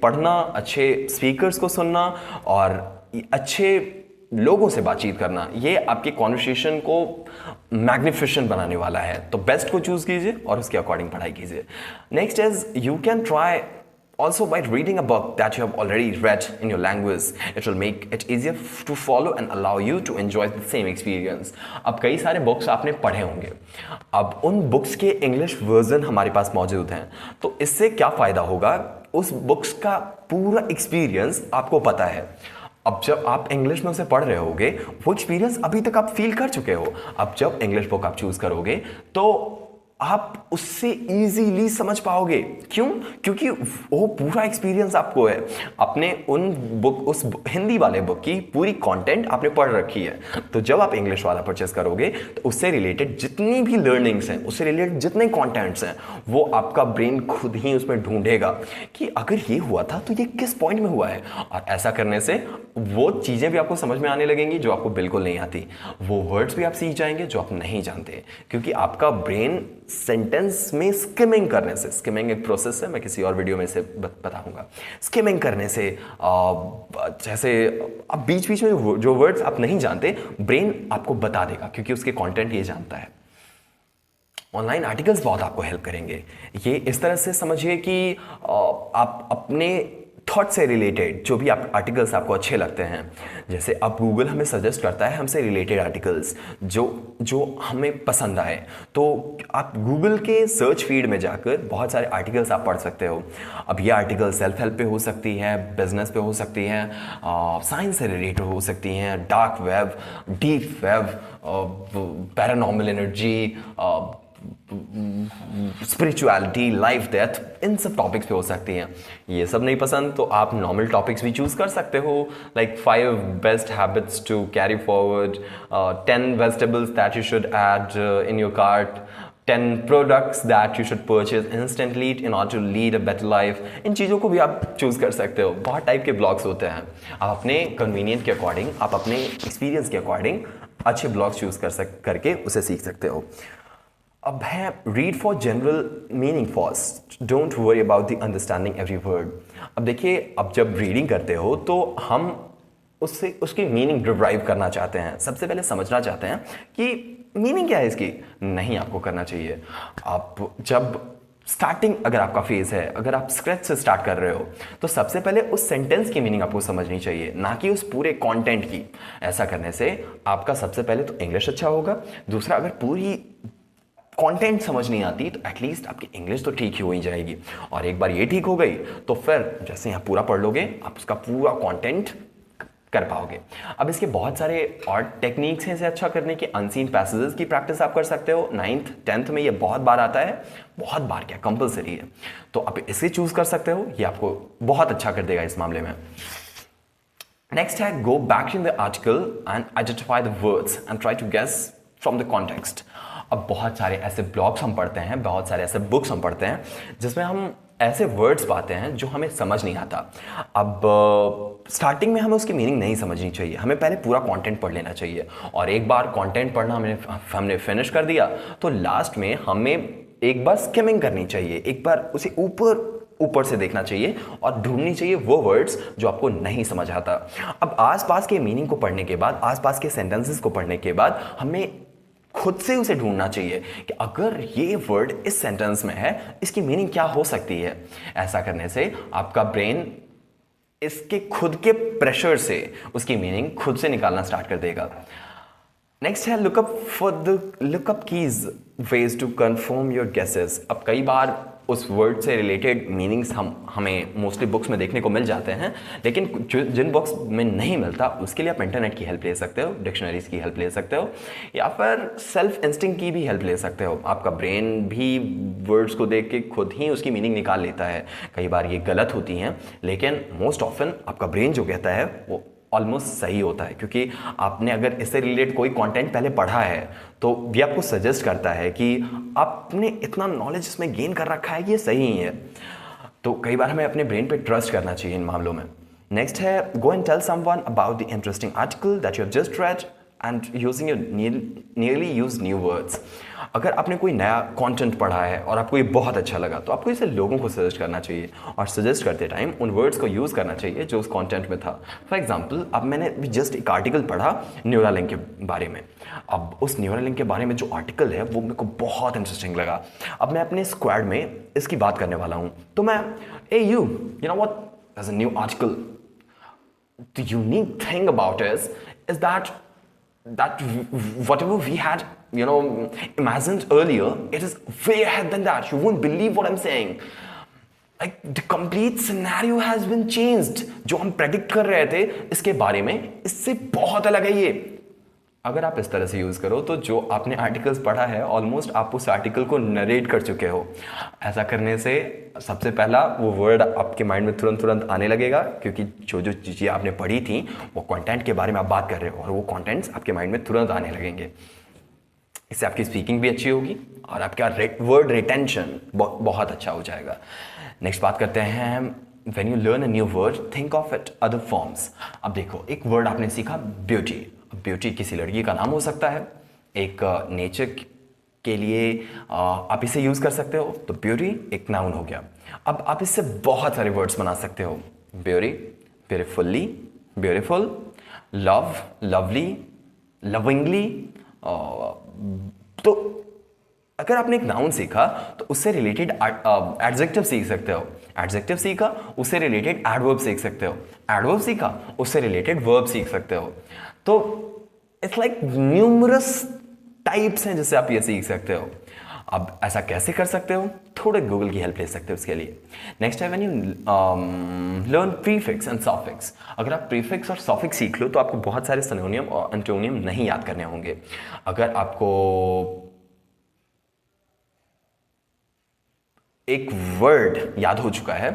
पढ़ना, अच्छे स्पीकर्स को सुनना और अच्छे लोगों से बातचीत करना, ये आपके कॉन्वर्सेशन को मैग्निफिसेंट बनाने वाला है। तो बेस्ट को चूज कीजिए और उसके अकॉर्डिंग पढ़ाई कीजिए। Next is you can try also by reading a book that you have already read in your language. It will make it easier to follow and allow you to enjoy the same experience. अब कई सारे books आपने पढ़े होंगे, अब उन books के English version हमारे पास मौजूद हैं, तो इससे क्या फ़ायदा होगा, उस बुक्स का पूरा एक्सपीरियंस आपको पता है। अब जब आप इंग्लिश में उसे पढ़ रहे होगे वो एक्सपीरियंस अभी तक आप फील कर चुके हो। अब जब इंग्लिश बुक आप चूज करोगे तो आप उससे इजीली समझ पाओगे। क्यों? क्योंकि वो पूरा एक्सपीरियंस आपको है। आपने उस हिंदी वाले बुक की पूरी कंटेंट आपने पढ़ रखी है। तो जब आप इंग्लिश वाला परचेस करोगे तो उससे रिलेटेड जितनी भी लर्निंग्स हैं, उससे रिलेटेड जितने कंटेंट्स हैं, वो आपका ब्रेन खुद ही उसमें ढूंढेगा कि अगर ये हुआ था तो ये किस पॉइंट में हुआ है। और ऐसा करने से वो चीज़ें भी आपको समझ में आने लगेंगी जो आपको बिल्कुल नहीं आती। वो वर्ड्स भी आप सीख जाएंगे जो आप नहीं जानते, क्योंकि आपका ब्रेन सेंटेंस में स्किमिंग करने से, स्किमिंग एक प्रोसेस है, मैं किसी और वीडियो में इसे बताऊंगा। स्किमिंग करने से जैसे अब बीच बीच में जो वर्ड्स आप नहीं जानते ब्रेन आपको बता देगा, क्योंकि उसके कंटेंट ये जानता है। ऑनलाइन आर्टिकल्स बहुत आपको हेल्प करेंगे। ये इस तरह से समझिए कि आप अपने थॉट से रिलेटेड जो भी आप आर्टिकल्स आपको अच्छे लगते हैं, जैसे अब गूगल हमें सजेस्ट करता है हमसे रिलेटेड आर्टिकल्स जो हमें पसंद आए, तो आप गूगल के सर्च फीड में जाकर बहुत सारे आर्टिकल्स आप पढ़ सकते हो। अब ये आर्टिकल सेल्फ हेल्प पे हो सकती है, बिजनेस पे हो सकती है, साइंस से रिलेटेड हो सकती हैं, dark web, deep web, paranormal energy, spirituality, life death, इन सब टॉपिक्स पे हो सकती हैं। ये सब नहीं पसंद तो आप नॉर्मल टॉपिक्स भी चूज कर सकते हो, like 5 best habits to carry forward, 10 vegetables that you should add in your cart, 10 products that you should purchase instantly in order to lead a better life. इन चीज़ों को भी आप चूज कर सकते हो। बहुत टाइप के ब्लॉग्स होते हैं, आप अपने कन्वीनियंट के अकॉर्डिंग, आप अपने एक्सपीरियंस के अकॉर्डिंग अच्छे ब्लॉग्स चूज करके उसे सीख सकते हो। अब है read for general meaning first, don't worry about the understanding every word. अब देखिए, अब जब रीडिंग करते हो तो हम उसकी मीनिंग डिराइव करना चाहते हैं, सबसे पहले समझना चाहते हैं कि मीनिंग क्या है इसकी। नहीं आपको करना चाहिए। आप जब स्टार्टिंग अगर आपका फेज है, अगर आप स्क्रैच से स्टार्ट कर रहे हो, तो सबसे पहले उस सेंटेंस की मीनिंग आपको समझनी चाहिए, ना कि उस पूरे कंटेंट की। ऐसा करने से आपका सबसे पहले तो इंग्लिश अच्छा होगा। दूसरा, अगर पूरी कंटेंट समझ नहीं आती तो एटलीस्ट आपकी इंग्लिश तो ठीक ही हो ही जाएगी। और एक बार ये ठीक हो गई तो फिर जैसे यहाँ पूरा पढ़ लोगे, आप उसका पूरा कंटेंट कर पाओगे। अब इसके बहुत सारे और टेक्निक्स हैं इसे अच्छा करने के। अनसीन पैसेजेस की प्रैक्टिस आप कर सकते हो। 9th 10th में ये बहुत बार आता है, बहुत बार क्या, कंपलसरी है, तो आप इसे चूज कर सकते हो। ये आपको बहुत अच्छा कर देगा इस मामले में। नेक्स्ट है go back in the article and identify the words and try to guess from the context. अब बहुत सारे ऐसे ब्लॉग्स हम पढ़ते हैं, बहुत सारे ऐसे बुक्स हम पढ़ते हैं जिसमें हम ऐसे वर्ड्स पाते हैं जो हमें समझ नहीं आता। अब स्टार्टिंग में हमें उसकी मीनिंग नहीं समझनी चाहिए, हमें पहले पूरा कंटेंट पढ़ लेना चाहिए। और एक बार कंटेंट पढ़ना हमने फिनिश कर दिया तो लास्ट में हमें एक बार स्किमिंग करनी चाहिए, एक बार उसे ऊपर से देखना चाहिए और ढूंढनी चाहिए वो वर्ड्स जो आपको नहीं समझ आता। अब आसपास के मीनिंग को पढ़ने के बाद, आसपास के सेंटेंसेस को पढ़ने के बाद हमें खुद से उसे ढूंढना चाहिए कि अगर ये वर्ड इस सेंटेंस में है, इसकी मीनिंग क्या हो सकती है। ऐसा करने से आपका ब्रेन इसके खुद के प्रेशर से उसकी मीनिंग खुद से निकालना स्टार्ट कर देगा। नेक्स्ट है look up keys ways to confirm your guesses. अब कई बार उस वर्ड से रिलेटेड मीनिंग्स हमें मोस्टली बुक्स में देखने को मिल जाते हैं, लेकिन जिन बुक्स में नहीं मिलता उसके लिए आप इंटरनेट की हेल्प ले सकते हो, डिक्शनरीज की हेल्प ले सकते हो, या फिर सेल्फ इंस्टिंक्ट की भी हेल्प ले सकते हो। आपका ब्रेन भी वर्ड्स को देख के खुद ही उसकी मीनिंग निकाल लेता है। कई बार ये गलत होती हैं, लेकिन मोस्ट ऑफन आपका ब्रेन जो कहता है वो ऑलमोस्ट सही होता है, क्योंकि आपने अगर इससे रिलेटेड कोई कंटेंट पहले पढ़ा है तो ये आपको सजेस्ट करता है कि आपने इतना नॉलेज इसमें गेन कर रखा है कि ये सही ही है। तो कई बार हमें अपने ब्रेन पे ट्रस्ट करना चाहिए इन मामलों में। नेक्स्ट है go and tell someone about the interesting article that you have just read and using your nearly use new words. अगर आपने कोई नया कंटेंट पढ़ा है और आपको ये बहुत अच्छा लगा तो आपको इसे लोगों को सजेस्ट करना चाहिए, और सजेस्ट करते टाइम उन वर्ड्स को यूज़ करना चाहिए जो उस कंटेंट में था। फॉर एग्जांपल, अब मैंने जस्ट एक आर्टिकल पढ़ा न्यूरालिंक के बारे में। अब उस न्यूरालिंक के बारे में जो आर्टिकल है वो मेरे को बहुत इंटरेस्टिंग लगा। अब मैं अपने स्क्वाड में इसकी बात करने वाला हूँ, तो मैं you know what, there's a new article. The unique thing about it is that whatever we had imagined earlier, it is way ahead than that. You won't believe what I'm saying. Like the complete scenario has been changed. जो हम predict कर रहे थे इसके बारे में, इससे बहुत अलग है ये। अगर आप इस तरह से यूज़ करो तो जो आपने आर्टिकल्स पढ़ा है ऑलमोस्ट आप उस आर्टिकल को नरेट कर चुके हो। ऐसा करने से सबसे पहला वो वर्ड आपके माइंड में तुरंत आने लगेगा, क्योंकि जो चीज़ें आपने पढ़ी थी वो कंटेंट के बारे में आप बात कर रहे हो और वो कंटेंट्स आपके माइंड में तुरंत आने लगेंगे। इससे आपकी स्पीकिंग भी अच्छी होगी और आपका वर्ड रिटेंशन बहुत अच्छा हो जाएगा। नेक्स्ट बात करते हैं, when you learn a new word think of it other forms. अब देखो, एक वर्ड आपने सीखा ब्यूटी। ब्यूटी किसी लड़की का नाम हो सकता है, एक नेचर के लिए आप इसे यूज़ कर सकते हो, तो ब्यूटी एक नाउन हो गया। अब आप इससे बहुत सारे वर्ड्स बना सकते हो, beauty, beautifully, beautiful, love, lovely, lovingly. तो अगर आपने एक नाउन सीखा तो उससे रिलेटेड एडजेक्टिव सीख सकते हो, एडजेक्टिव सीखा उससे रिलेटेड एडवर्ब सीख सकते हो, एडवर्ब सीखा उससे रिलेटेड वर्ब सीख सकते हो। तो इट्स लाइक न्यूमरस टाइप्स हैं जिससे आप ये सीख सकते हो। अब ऐसा कैसे कर सकते हो, थोड़े गूगल की हेल्प ले सकते हो उसके लिए। नेक्स्ट है when you learn prefix and suffix. अगर आप प्रीफिक्स और सफिक्स सीख लो तो आपको बहुत सारे सिनोनियम और एंटोनियम नहीं याद करने होंगे। अगर आपको एक वर्ड याद हो चुका है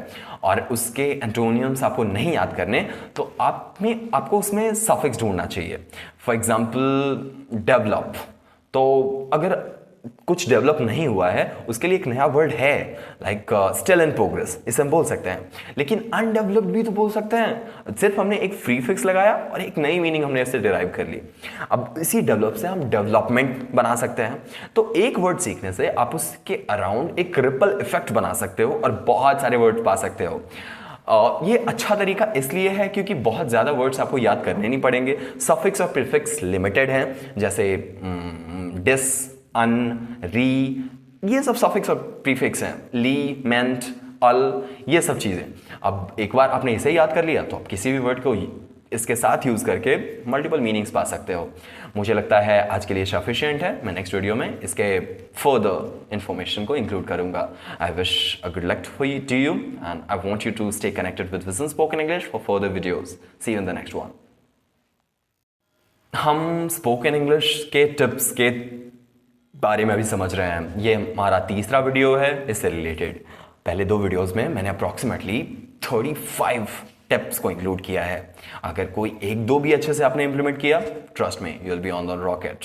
और उसके एंटोनियम्स आपको नहीं याद करने, तो आपको उसमें सफिक्स ढूंढना चाहिए। फॉर एग्जाम्पल डेवलप, तो अगर कुछ डेवलप नहीं हुआ है उसके लिए एक नया वर्ड है, लाइक स्टिल इन प्रोग्रेस, इसे हम बोल सकते हैं। लेकिन अनडेवलप्ड भी तो बोल सकते हैं, सिर्फ हमने एक प्रीफिक्स लगाया और एक नई मीनिंग हमने इससे डिराइव कर ली। अब इसी डेवलप से हम डेवलपमेंट बना सकते हैं। तो एक वर्ड सीखने से आप उसके अराउंड एक रिपल इफेक्ट बना सकते हो और बहुत सारे वर्ड पा सकते हो। ये अच्छा तरीका इसलिए है क्योंकि बहुत ज़्यादा वर्ड्स आपको याद करने नहीं पड़ेंगे। सफिक्स और प्रीफिक्स लिमिटेड हैं, जैसे डिस, अन, री, ये सब सफिक्स और प्रीफिक्स हैं। ली, मेंट, अल, ये सब चीज़ें। अब एक बार आपने इसे याद कर लिया तो आप किसी भी वर्ड को इसके साथ यूज़ करके मल्टीपल मीनिंग्स पा सकते हो। मुझे लगता है आज के लिए सफिशिएंट है। मैं नेक्स्ट वीडियो में इसके फर्दर इंफॉर्मेशन को इंक्लूड करूंगा। I wish a good luck for you to you and I want you to stay connected with vision spoken English for further videos. See you in the next one. हम spoken English के tips के बारे में अभी समझ रहे हैं। ये हमारा तीसरा वीडियो है इससे रिलेटेड। पहले दो वीडियोस में मैंने अप्रॉक्सीमेटली 35 टिप्स को इंक्लूड किया है। अगर कोई एक दो भी अच्छे से आपने इंप्लीमेंट किया, trust me, you will be on the rocket.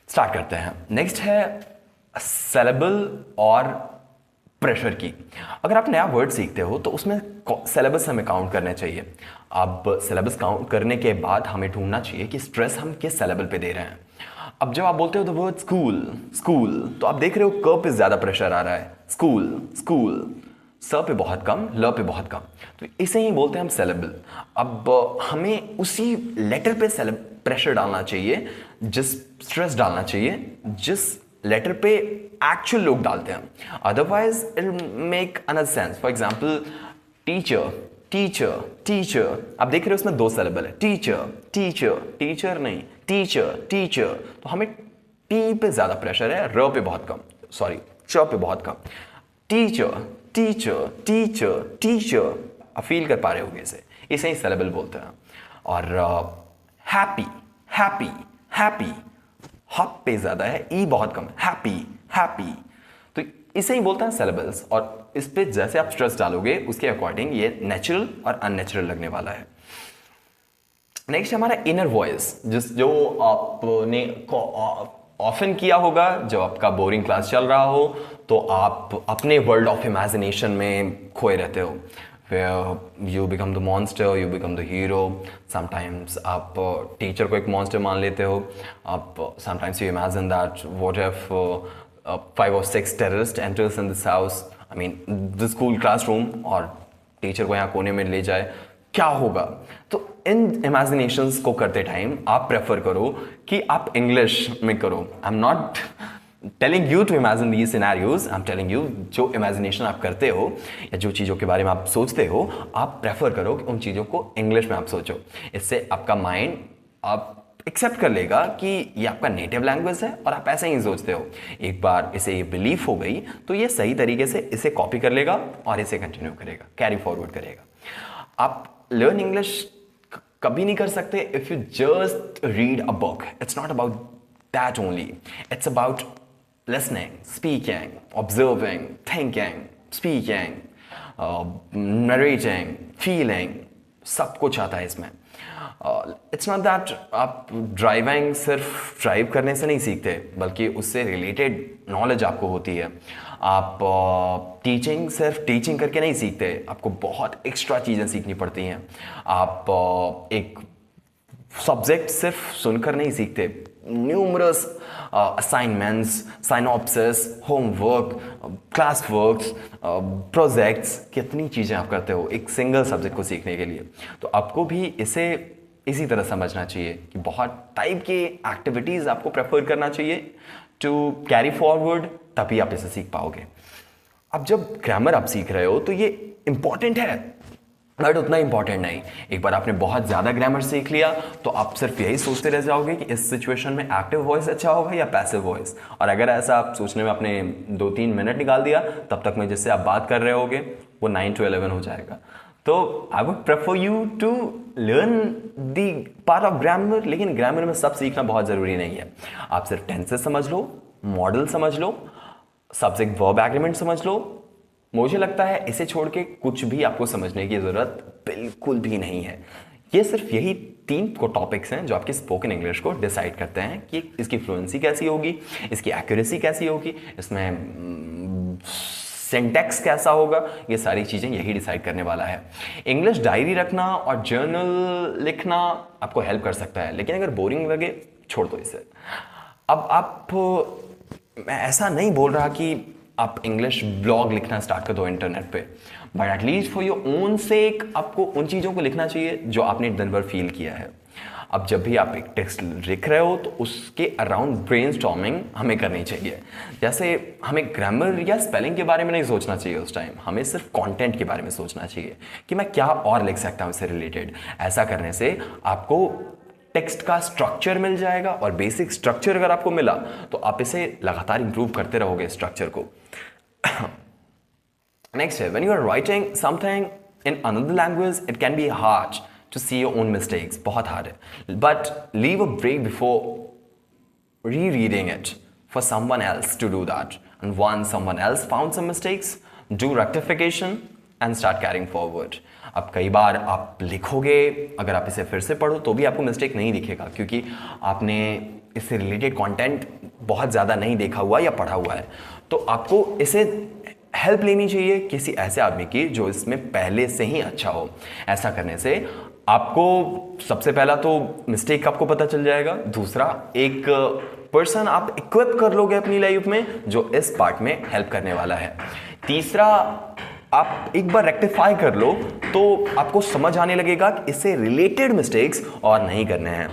Start करते हैं। नेक्स्ट है सिलेबल और प्रेशर की। अगर आप नया वर्ड सीखते हो तो उसमें सिलेबस हमें काउंट करने चाहिए। अब सिलेबस काउंट करने के बाद हमें ढूंढना चाहिए कि स्ट्रेस हम किस लेवल पे दे रहे हैं। अब जब आप बोलते हो द वर्ड स्कूल स्कूल, तो आप देख रहे हो क पे ज्यादा प्रेशर आ रहा है, स्कूल स्कूल, स पे बहुत कम, ल पे बहुत कम, तो इसे ही बोलते हैं हम सिलेबल। अब हमें उसी लेटर पे प्रेशर डालना चाहिए, जिस स्ट्रेस डालना चाहिए जिस लेटर पे एक्चुअल लोग डालते हैं, otherwise it make another sense. For example teacher teacher teacher, आप देख रहे हो उसमें 2 सिलेबल है, टीचर टीचर, टीचर नहीं टीचर टीचर, तो हमें टी पे ज्यादा प्रेशर है, र पे बहुत कम, सॉरी च पे बहुत कम। टीचर टीचर टीचर टीचर, आप फील कर पा रहे होगे इसे ही सिलेबल बोलते हैं। और हैप्पी हैप्पी हैप्पी, हप पे ज्यादा है, ई बहुत कम, हैप्पी हैप्पी, तो इसे ही बोलते हैं सिलेबल्स। और इस पे जैसे आप स्ट्रेस डालोगे उसके अकॉर्डिंग ये नेचुरल और अननेचुरल लगने वाला है। नेक्स्ट हमारा इनर वॉइस, जो आपने ऑफन किया होगा जब आपका बोरिंग क्लास चल रहा हो, तो आप अपने वर्ल्ड ऑफ इमेजिनेशन में खोए रहते हो, where you become the monster, you become the hero. Sometimes आप टीचर को एक मॉन्स्टर मान लेते हो, आप sometimes you imagine that what if 5 or 6 terrorists enters in this house, I mean the school classroom, और टीचर को यहाँ कोने में ले जाए, क्या होगा। तो इन इमेजिनेशंस को करते टाइम आप प्रेफर करो कि आप इंग्लिश में करो। I am not telling you to imagine these scenarios, I am telling you जो इमेजिनेशन आप करते हो या जो चीज़ों के बारे में आप सोचते हो, आप प्रेफर करो कि उन चीज़ों को इंग्लिश में आप सोचो। इससे आपका माइंड आप एक्सेप्ट कर लेगा कि ये आपका नेटिव लैंग्वेज है और आप ऐसे ही सोचते हो। एक बार इसे ये बिलीफ हो गई तो ये सही तरीके से इसे कॉपी कर लेगा और इसे कंटिन्यू करेगा, कैरी फॉरवर्ड करेगा। आप लर्न इंग्लिश कभी नहीं कर सकते if you just read a book. It's not about that only, it's about listening, speaking, observing, thinking, speaking, narrating, feeling, सब कुछ आता है इसमें। इट्स नॉट दैट आप ड्राइविंग सिर्फ ड्राइव करने से नहीं सीखते, बल्कि उससे रिलेटेड नॉलेज आपको होती है। आप टीचिंग सिर्फ टीचिंग करके नहीं सीखते, आपको बहुत एक्स्ट्रा चीज़ें सीखनी पड़ती हैं। आप एक सब्जेक्ट सिर्फ सुनकर नहीं सीखते, numerous assignments, synopsis, homework, class works, projects, कितनी चीज़ें आप करते हो एक सिंगल सब्जेक्ट को सीखने के लिए। तो आपको भी इसे इसी तरह समझना चाहिए कि बहुत टाइप के एक्टिविटीज़ आपको प्रेफर करना चाहिए टू कैरी फॉरवर्ड, तभी आप इसे सीख पाओगे। अब जब ग्रामर आप सीख रहे हो तो ये इंपॉर्टेंट है, बट उतना इंपॉर्टेंट नहीं। एक बार आपने बहुत ज़्यादा ग्रामर सीख लिया तो आप सिर्फ यही सोचते रह जाओगे कि इस सिचुएशन में एक्टिव वॉइस अच्छा होगा या पैसिव वॉइस, और अगर ऐसा आप सोचने में आपने 2-3 मिनट निकाल दिया, तब तक में जिससे आप बात कर रहे होगे वो 9 to 11 हो जाएगा। तो I would prefer you to learn the part of grammar, लेकिन ग्रामर में सब सीखना बहुत ज़रूरी नहीं है। आप सिर्फ टेंसेस समझ लो, मॉडल समझ लो, सब्जेक्ट वर्ब एग्रीमेंट समझ लो। मुझे लगता है इसे छोड़ के कुछ भी आपको समझने की ज़रूरत बिल्कुल भी नहीं है। ये सिर्फ यही 3 को टॉपिक्स हैं जो आपकी स्पोकन इंग्लिश को डिसाइड करते हैं कि इसकी फ्लुएंसी कैसी होगी, इसकी एक्यूरेसी कैसी होगी, इसमें सिंटैक्स कैसा होगा। ये सारी चीज़ें यही डिसाइड करने वाला है। इंग्लिश डायरी रखना और जर्नल लिखना आपको हेल्प कर सकता है, लेकिन अगर बोरिंग लगे छोड़ दो इसे। अब आप, मैं ऐसा नहीं बोल रहा कि आप इंग्लिश ब्लॉग लिखना स्टार्ट कर दो इंटरनेट पे, but at least for your own सेक आपको उन चीज़ों को लिखना चाहिए जो आपने दिन भर फील किया है। अब जब भी आप एक टेक्स्ट लिख रहे हो तो उसके अराउंड ब्रेनस्टॉर्मिंग हमें करनी चाहिए। जैसे हमें ग्रामर या स्पेलिंग के बारे में नहीं सोचना चाहिए उस टाइम, हमें सिर्फ कंटेंट के बारे में सोचना चाहिए कि मैं क्या और लिख सकता हूँ इससे रिलेटेड। ऐसा करने से आपको टेक्स्ट का स्ट्रक्चर मिल जाएगा, और बेसिक स्ट्रक्चर अगर आपको मिला तो आप इसे लगातार इंप्रूव करते रहोगे स्ट्रक्चर को। नेक्स्ट है, when you are writing something in another language it can be hard to see your own mistakes, बहुत हार्ड है, but leave a break before rereading it for someone else to do that, and once someone else found some mistakes, do rectification and start carrying forward. अब कई बार आप लिखोगे, अगर आप इसे फिर से पढ़ो तो भी आपको मिस्टेक नहीं दिखेगा, क्योंकि आपने इससे रिलेटेड कंटेंट बहुत ज़्यादा नहीं देखा हुआ या पढ़ा हुआ है। तो आपको इसे हेल्प लेनी चाहिए किसी ऐसे आदमी की जो इसमें पहले से ही अच्छा हो। ऐसा करने से आपको सबसे पहला तो मिस्टेक आपको पता चल जाएगा, दूसरा एक पर्सन आप इक्विप कर लोगे अपनी लाइफ में जो इस पार्ट में हेल्प करने वाला है, तीसरा आप एक बार रेक्टिफाई कर लो तो आपको समझ आने लगेगा कि इससे रिलेटेड मिस्टेक्स और नहीं करने हैं।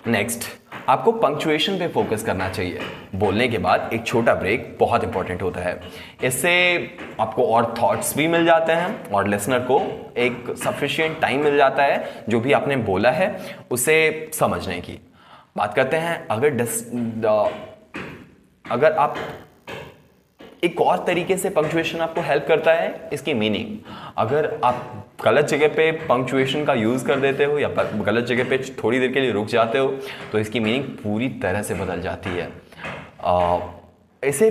नेक्स्ट, आपको पंक्चुएशन पे फोकस करना चाहिए। बोलने के बाद एक छोटा ब्रेक बहुत इंपॉर्टेंट होता है, इससे आपको और थॉट्स भी मिल जाते हैं और लिसनर को एक सफिशिएंट टाइम मिल जाता है जो भी आपने बोला है उसे समझने की। बात करते हैं अगर आप एक और तरीके से पंक्चुएशन आपको हेल्प करता है, इसकी मीनिंग अगर आप गलत जगह पे पंक्चुएशन का यूज कर देते हो या गलत जगह पे थोड़ी देर के लिए रुक जाते हो तो इसकी मीनिंग पूरी तरह से बदल जाती है। इसे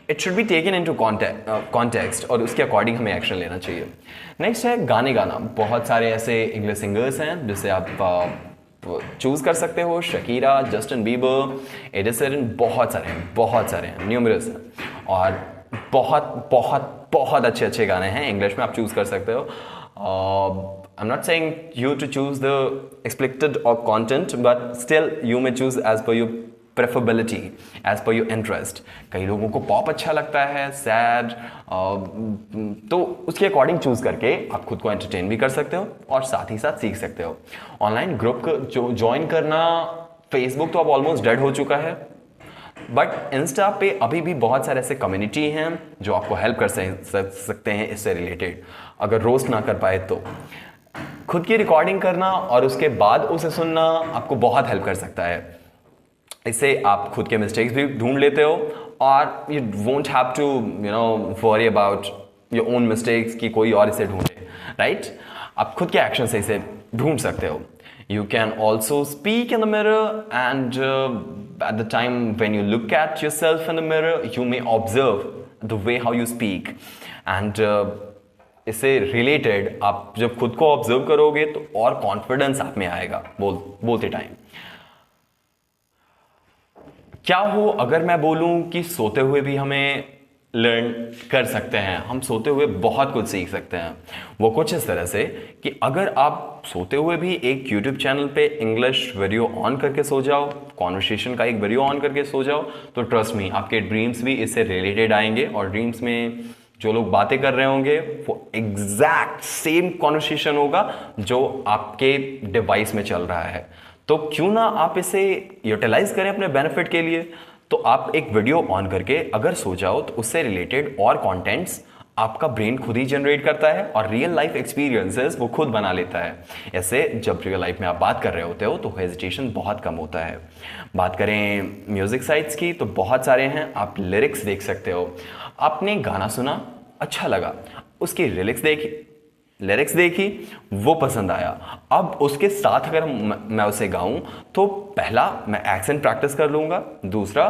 it should be taken into context और उसके अकॉर्डिंग हमें एक्शन लेना चाहिए। नेक्स्ट है गाने गाना। बहुत सारे ऐसे इंग्लिश सिंगर्स हैं जिसे आप चूज कर सकते हो, Shakira, Justin Bieber, Ed Sheeran, बहुत सारे हैं, न्यूमरस हैं और बहुत बहुत बहुत अच्छे अच्छे गाने हैं इंग्लिश में, आप चूज कर सकते हो। I am not saying you to choose the explicit और content, but still you may choose as per your preferability, as per your interest. कई लोगों को पॉप अच्छा लगता है, सैड, तो उसके अकॉर्डिंग चूज करके आप खुद को एंटरटेन भी कर सकते हो और साथ ही साथ सीख सकते हो। ऑनलाइन ग्रुप जो ज्वाइन करना, फेसबुक तो अब ऑलमोस्ट डेड हो चुका है, बट इंस्टा पे अभी भी बहुत सारे ऐसे कम्युनिटी हैं जो आपको हेल्प कर सकते हैं इससे रिलेटेड। अगर रोस्ट ना कर पाए तो खुद की रिकॉर्डिंग करना और उसके बाद उसे सुनना आपको बहुत हेल्प कर सकता है। इससे आप खुद के मिस्टेक्स भी ढूंढ लेते हो और you won't have to worry about your own mistakes कि कोई और इसे ढूंढे, राइट? आप खुद के एक्शन से इसे ढूंढ सकते हो। You can also speak in the mirror and at the time when you look at yourself in the mirror, you may observe the way how you speak and इससे रिलेटेड आप जब खुद को ऑब्जर्व करोगे तो और कॉन्फिडेंस आप में आएगा बोलते टाइम। क्या हो अगर मैं बोलूं कि सोते हुए भी हमें लर्न कर सकते हैं, हम सोते हुए बहुत कुछ सीख सकते हैं। वो कुछ इस तरह से कि अगर आप सोते हुए भी एक YouTube चैनल पे इंग्लिश वीडियो ऑन करके सो जाओ, कॉन्वर्सेशन का एक वीडियो ऑन करके सो जाओ, तो ट्रस्ट मी आपके ड्रीम्स भी इससे रिलेटेड आएंगे और ड्रीम्स में जो लोग बातें कर रहे होंगे वो एग्जैक्ट सेम कॉन्वर्सेशन होगा जो आपके डिवाइस में चल रहा है। तो क्यों ना आप इसे यूटिलाइज करें अपने बेनिफिट के लिए। तो आप एक वीडियो ऑन करके अगर सो जाओ तो उससे रिलेटेड और कंटेंट्स आपका ब्रेन खुद ही जनरेट करता है और रियल लाइफ एक्सपीरियंसेस वो खुद बना लेता है। ऐसे जब रियल लाइफ में आप बात कर रहे होते हो तो हेजिटेशन बहुत कम होता है। बात करें म्यूजिक साइट्स की तो बहुत सारे हैं, आप लिरिक्स देख सकते हो। आपने गाना सुना, अच्छा लगा, उसकी लिरिक्स देखी, वो पसंद आया, अब उसके साथ अगर मैं उसे गाऊं तो पहला मैं एक्सेंट प्रैक्टिस कर लूंगा, दूसरा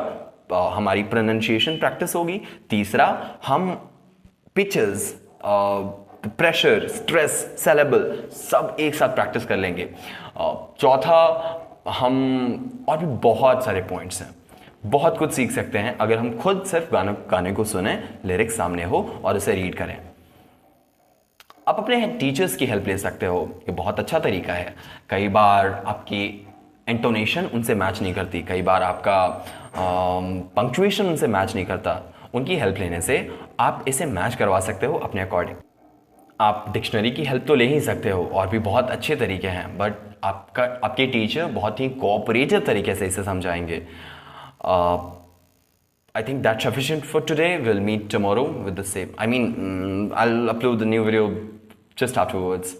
हमारी प्रोनाउंसिएशन प्रैक्टिस होगी, तीसरा हम पिचेस, प्रेशर, स्ट्रेस, सिलेबल सब एक साथ प्रैक्टिस कर लेंगे, चौथा हम और भी बहुत सारे पॉइंट्स हैं। बहुत कुछ सीख सकते हैं अगर हम खुद सिर्फ गाने को सुने, लिरिक्स सामने हो और उसे रीड करें। आप अपने टीचर्स की हेल्प ले सकते हो, ये बहुत अच्छा तरीका है। कई बार आपकी इंटोनेशन उनसे मैच नहीं करती, कई बार आपका पंक्चुएशन उनसे मैच नहीं करता, उनकी हेल्प लेने से आप इसे मैच करवा सकते हो अपने अकॉर्डिंग। आप डिक्शनरी की हेल्प तो ले ही सकते हो और भी बहुत अच्छे तरीके हैं, बट आपके टीचर बहुत ही कोऑपरेटिव तरीके से इसे समझाएंगे। I think that's sufficient for today. We'll meet tomorrow with the same. I'll upload the new video just afterwards.